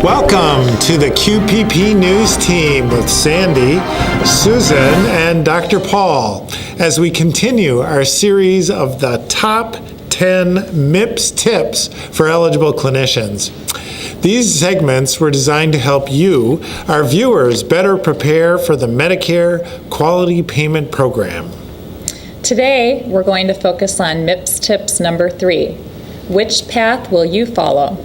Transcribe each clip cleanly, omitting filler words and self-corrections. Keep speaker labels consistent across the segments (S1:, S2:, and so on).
S1: Welcome to the QPP News Team with Sandy, Susan, and Dr. Paul as we continue our series of the top 10 MIPS tips for eligible clinicians. These segments were designed to help you, our viewers, better prepare for the Medicare Quality Payment Program.
S2: Today, we're going to focus on MIPS tips number 3. Which path will you follow?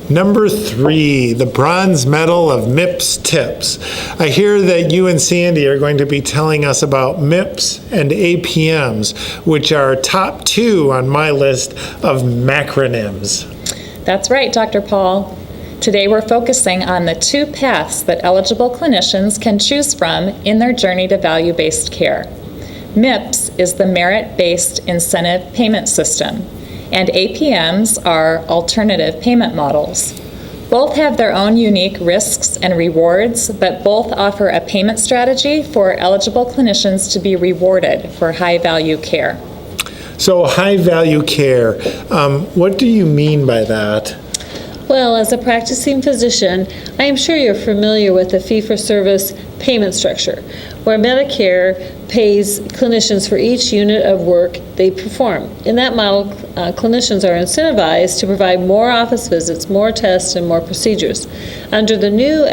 S1: Number 3, the bronze medal of MIPS tips. I hear that you and Sandy are going to be telling us about MIPS and APMs, which are top 2 on my list of macronyms.
S2: That's right, Dr. Paul. Today we're focusing on the 2 paths that eligible clinicians can choose from in their journey to value-based care. MIPS is the merit-based incentive payment system, and APMs are alternative payment models. Both have their own unique risks and rewards, but both offer a payment strategy for eligible clinicians to be rewarded for high-value care.
S1: So high-value care, what do you mean by that?
S3: Well, as a practicing physician, I am sure you're familiar with the fee-for-service payment structure, where Medicare pays clinicians for each unit of work they perform. In that model, clinicians are incentivized to provide more office visits, more tests, and more procedures. Under the new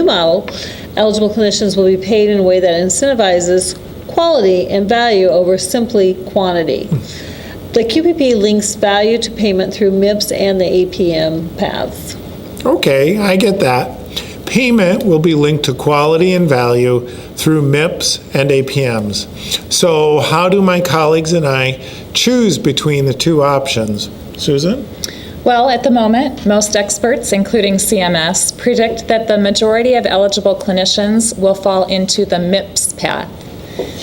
S3: model, eligible clinicians will be paid in a way that incentivizes quality and value over simply quantity. The QPP links value to payment through MIPS and the APM paths.
S1: Okay, I get that. Payment will be linked to quality and value through MIPS and APMs. So how do my colleagues and I choose between the 2 options? Susan?
S2: Well, at the moment, most experts, including CMS, predict that the majority of eligible clinicians will fall into the MIPS path.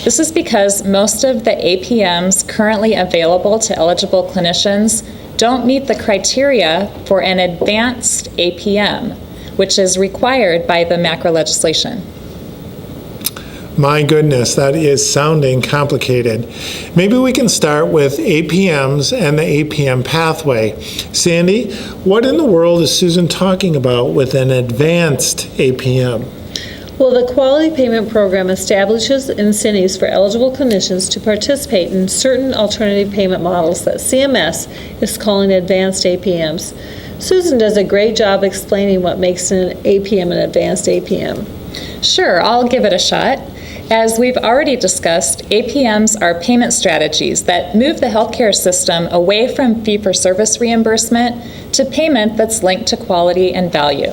S2: This is because most of the APMs currently available to eligible clinicians don't meet the criteria for an advanced APM, which is required by the macro legislation.
S1: My goodness, that is sounding complicated. Maybe we can start with APMs and the APM pathway. Sandy, what in the world is Susan talking about with an advanced APM?
S3: Well, the Quality Payment Program establishes incentives for eligible clinicians to participate in certain alternative payment models that CMS is calling advanced APMs. Susan does a great job explaining what makes an APM an advanced APM.
S2: Sure, I'll give it a shot. As we've already discussed, APMs are payment strategies that move the healthcare system away from fee-for-service reimbursement to payment that's linked to quality and value.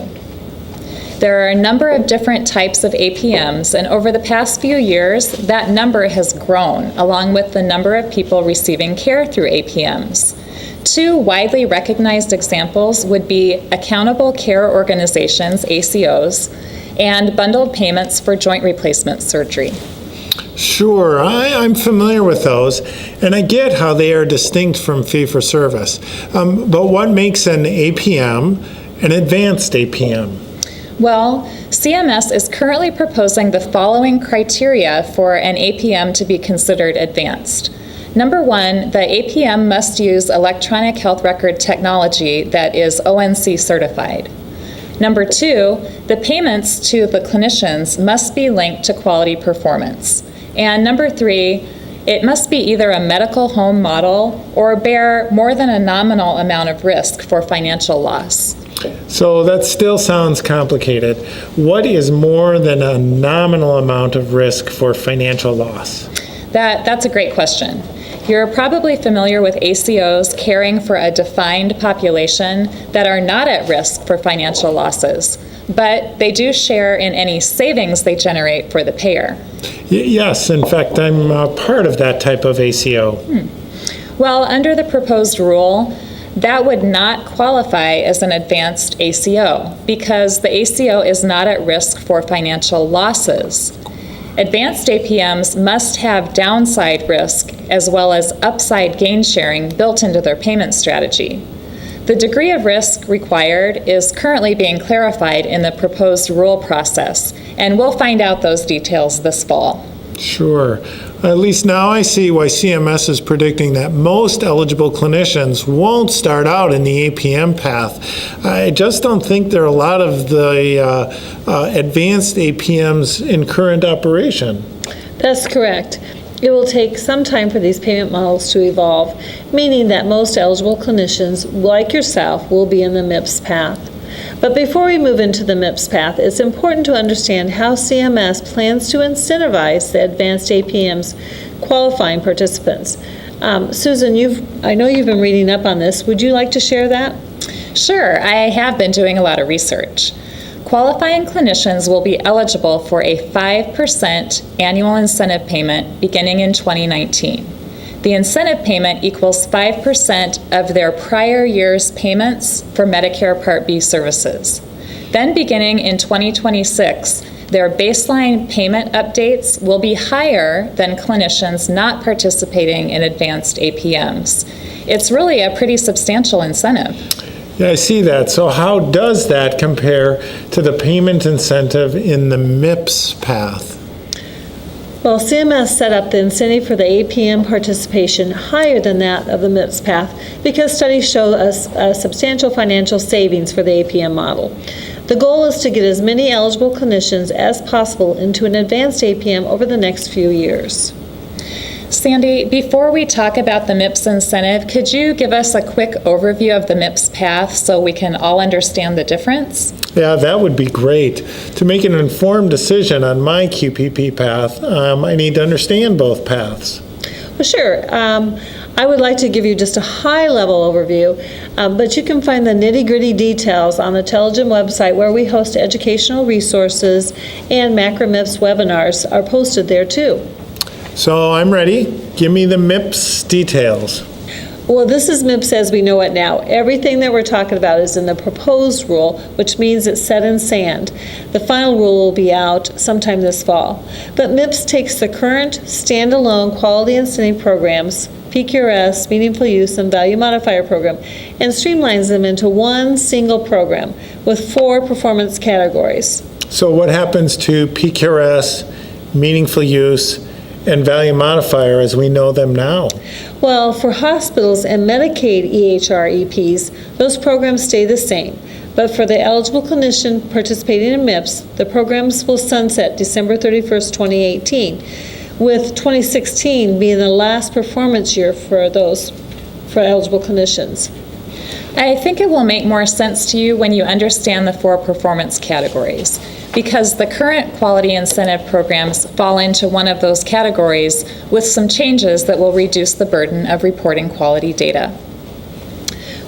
S2: There are a number of different types of APMs, and over the past few years, that number has grown, along with the number of people receiving care through APMs. 2 widely recognized examples would be accountable care organizations, ACOs, and bundled payments for joint replacement surgery.
S1: Sure, I'm familiar with those, and I get how they are distinct from fee-for-service. But what makes an APM an advanced APM?
S2: Well, CMS is currently proposing the following criteria for an APM to be considered advanced. Number 1, the APM must use electronic health record technology that is ONC certified. Number 2, the payments to the clinicians must be linked to quality performance. And number 3, it must be either a medical home model or bear more than a nominal amount of risk for financial loss.
S1: So that still sounds complicated. What is more than a nominal amount of risk for financial loss?
S2: That's a great question. You're probably familiar with ACOs caring for a defined population that are not at risk for financial losses, but they do share in any savings they generate for the payer.
S1: Yes, in fact, I'm part of that type of ACO.
S2: Well, under the proposed rule, that would not qualify as an advanced ACO because the ACO is not at risk for financial losses. Advanced APMs must have downside risk as well as upside gain sharing built into their payment strategy. The degree of risk required is currently being clarified in the proposed rule process, and we'll find out those details this fall.
S1: Sure. At least now I see why CMS is predicting that most eligible clinicians won't start out in the APM path. I just don't think there are a lot of the advanced APMs in current operation.
S3: That's correct. It will take some time for these payment models to evolve, meaning that most eligible clinicians, like yourself, will be in the MIPS path. But before we move into the MIPS path, it's important to understand how CMS plans to incentivize the advanced APM's qualifying participants. Susan, I know you've been reading up on this. Would you like to share that?
S2: Sure, I have been doing a lot of research. Qualifying clinicians will be eligible for a 5% annual incentive payment beginning in 2019. The incentive payment equals 5% of their prior year's payments for Medicare Part B services. Then beginning in 2026, their baseline payment updates will be higher than clinicians not participating in advanced APMs. It's really a pretty substantial incentive.
S1: Yeah, I see that. So how does that compare to the payment incentive in the MIPS path?
S3: Well, CMS set up the incentive for the APM participation higher than that of the MIPS path because studies show us a substantial financial savings for the APM model. The goal is to get as many eligible clinicians as possible into an advanced APM over the next few years.
S2: Sandy, before we talk about the MIPS incentive, could you give us a quick overview of the MIPS path so we can all understand the difference?
S1: Yeah, that would be great. To make an informed decision on my QPP path, I need to understand both paths.
S3: Well, sure. I would like to give you just a high-level overview, but you can find the nitty-gritty details on the Telligent website where we host educational resources, and MacroMIPS webinars are posted there too.
S1: So I'm ready. Give me the MIPS details.
S3: Well, this is MIPS as we know it now. Everything that we're talking about is in the proposed rule, which means it's set in sand. The final rule will be out sometime this fall. But MIPS takes the current standalone quality incentive programs, PQRS, Meaningful Use, and Value Modifier program, and streamlines them into one single program with 4 performance categories.
S1: So what happens to PQRS, Meaningful Use, and Value Modifier as we know them now?
S3: Well, for hospitals and Medicaid EHR EPs, those programs stay the same. But for the eligible clinician participating in MIPS, the programs will sunset December 31st, 2018, with 2016 being the last performance year for eligible clinicians.
S2: I think it will make more sense to you when you understand the 4 performance categories, because the current quality incentive programs fall into one of those categories with some changes that will reduce the burden of reporting quality data.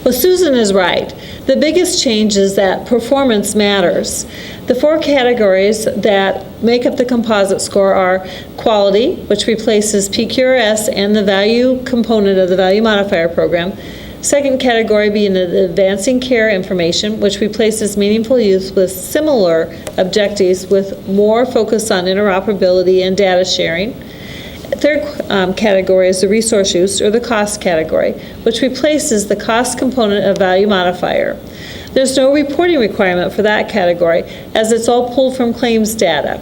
S3: Well, Susan is right. The biggest change is that performance matters. The 4 categories that make up the composite score are quality, which replaces PQRS and the value component of the value modifier program. Second category being the advancing care information, which replaces meaningful use with similar objectives with more focus on interoperability and data sharing. Third category is the resource use, or the cost category, which replaces the cost component of value modifier. There's no reporting requirement for that category, as it's all pulled from claims data.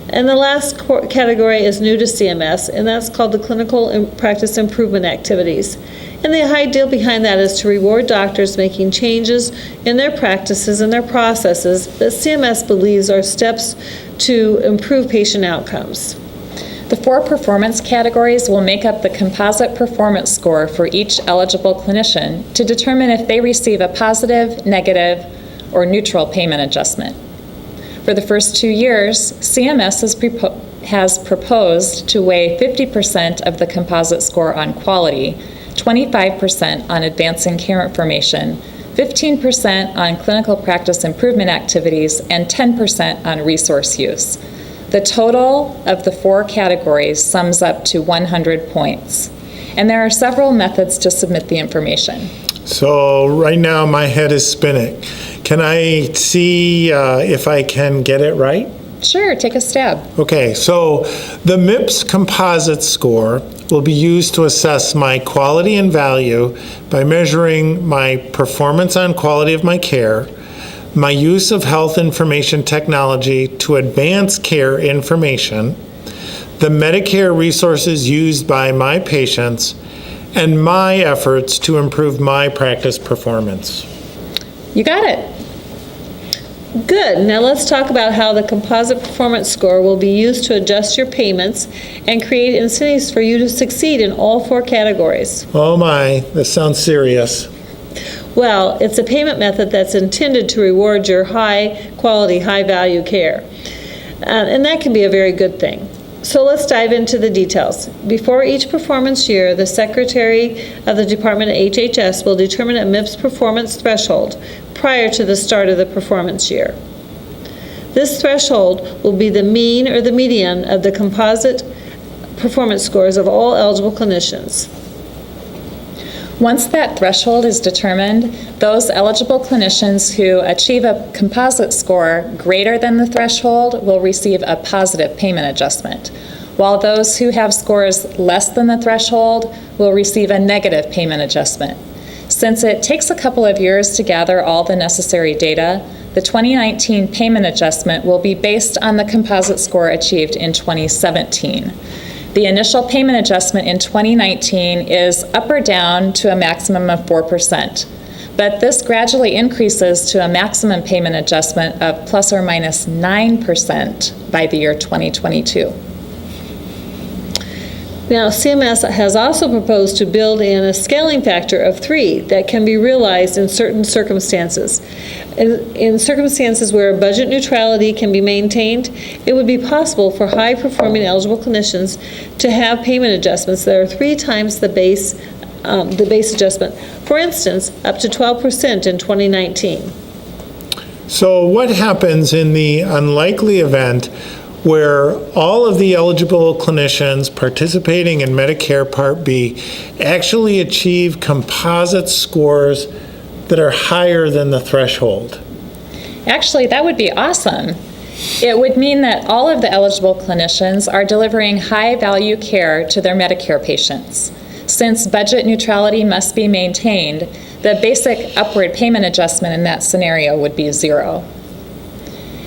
S3: And the last category is new to CMS, and that's called the clinical practice improvement activities. And the idea behind that is to reward doctors making changes in their practices and their processes that CMS believes are steps to improve patient outcomes.
S2: The 4 performance categories will make up the composite performance score for each eligible clinician to determine if they receive a positive, negative, or neutral payment adjustment. For the first 2 years, CMS has proposed to weigh 50% of the composite score on quality, 25% on advancing care information, 15% on clinical practice improvement activities, and 10% on resource use. The total of the 4 categories sums up to 100 points. And there are several methods to submit the information.
S1: So right now my head is spinning. Can I see if I can get it right?
S2: Sure, take a stab.
S1: Okay, so the MIPS composite score will be used to assess my quality and value by measuring my performance on quality of my care, my use of health information technology to advance care information, the Medicare resources used by my patients, and my efforts to improve my practice performance.
S2: You got it.
S3: Good. Now let's talk about how the Composite Performance Score will be used to adjust your payments and create incentives for you to succeed in all 4 categories.
S1: Oh my, this sounds serious.
S3: Well, it's a payment method that's intended to reward your high-quality, high-value care. And that can be a very good thing. So let's dive into the details. Before each performance year, the Secretary of the Department of HHS will determine a MIPS performance threshold prior to the start of the performance year. This threshold will be the mean or the median of the composite performance scores of all eligible clinicians.
S2: Once that threshold is determined, those eligible clinicians who achieve a composite score greater than the threshold will receive a positive payment adjustment, while those who have scores less than the threshold will receive a negative payment adjustment. Since it takes a couple of years to gather all the necessary data, the 2019 payment adjustment will be based on the composite score achieved in 2017. The initial payment adjustment in 2019 is up or down to a maximum of 4%, but this gradually increases to a maximum payment adjustment of plus or minus 9% by the year 2022.
S3: Now, CMS has also proposed to build in a scaling factor of 3 that can be realized in certain circumstances. In circumstances where budget neutrality can be maintained, it would be possible for high-performing eligible clinicians to have payment adjustments that are 3 times the base adjustment. For instance, up to 12% in 2019.
S1: So what happens in the unlikely event where all of the eligible clinicians participating in Medicare Part B actually achieve composite scores that are higher than the threshold?
S2: Actually, that would be awesome. It would mean that all of the eligible clinicians are delivering high-value care to their Medicare patients. Since budget neutrality must be maintained, the basic upward payment adjustment in that scenario would be 0.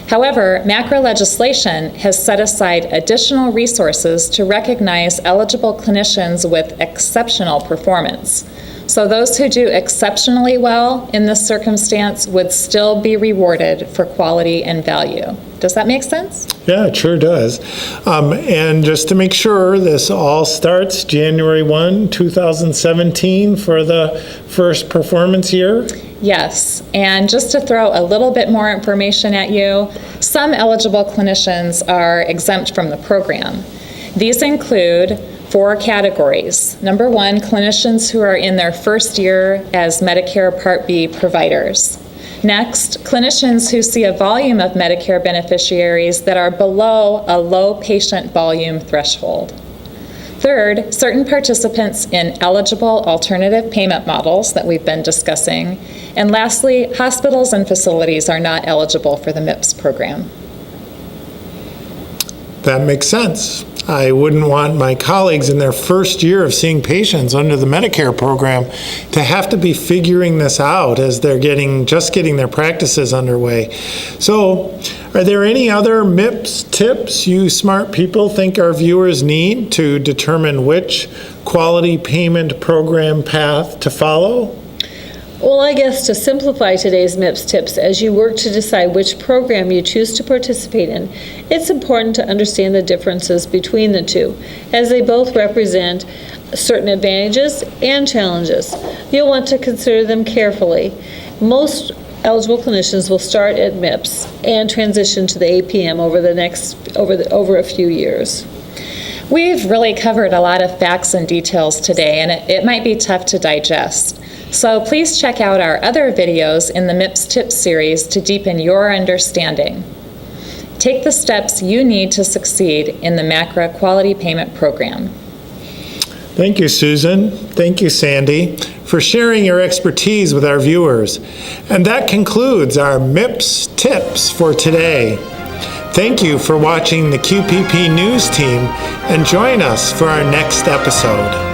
S2: However, macro legislation has set aside additional resources to recognize eligible clinicians with exceptional performance. So those who do exceptionally well in this circumstance would still be rewarded for quality and value. Does that make sense?
S1: Yeah, it sure does. And just to make sure, this all starts January 1, 2017 for the first performance year?
S2: Yes, and just to throw a little bit more information at you, some eligible clinicians are exempt from the program. These include 4 categories. Number 1, clinicians who are in their first year as Medicare Part B providers. Next, clinicians who see a volume of Medicare beneficiaries that are below a low patient volume threshold. Third, certain participants in eligible alternative payment models that we've been discussing. And lastly, hospitals and facilities are not eligible for the MIPS program.
S1: That makes sense. I wouldn't want my colleagues in their first year of seeing patients under the Medicare program to have to be figuring this out as they're just getting their practices underway. So, are there any other MIPS tips you smart people think our viewers need to determine which quality payment program path to follow?
S3: Well, I guess to simplify today's MIPS tips as you work to decide which program you choose to participate in, it's important to understand the differences between the two, as they both represent certain advantages and challenges. You'll want to consider them carefully. Most eligible clinicians will start at MIPS and transition to the APM over a few years.
S2: We've really covered a lot of facts and details today, and it might be tough to digest. So please check out our other videos in the MIPS Tips series to deepen your understanding. Take the steps you need to succeed in the MACRA Quality Payment Program.
S1: Thank you, Susan. Thank you, Sandy, for sharing your expertise with our viewers. And that concludes our MIPS Tips for today. Thank you for watching the QPP News Team, and join us for our next episode.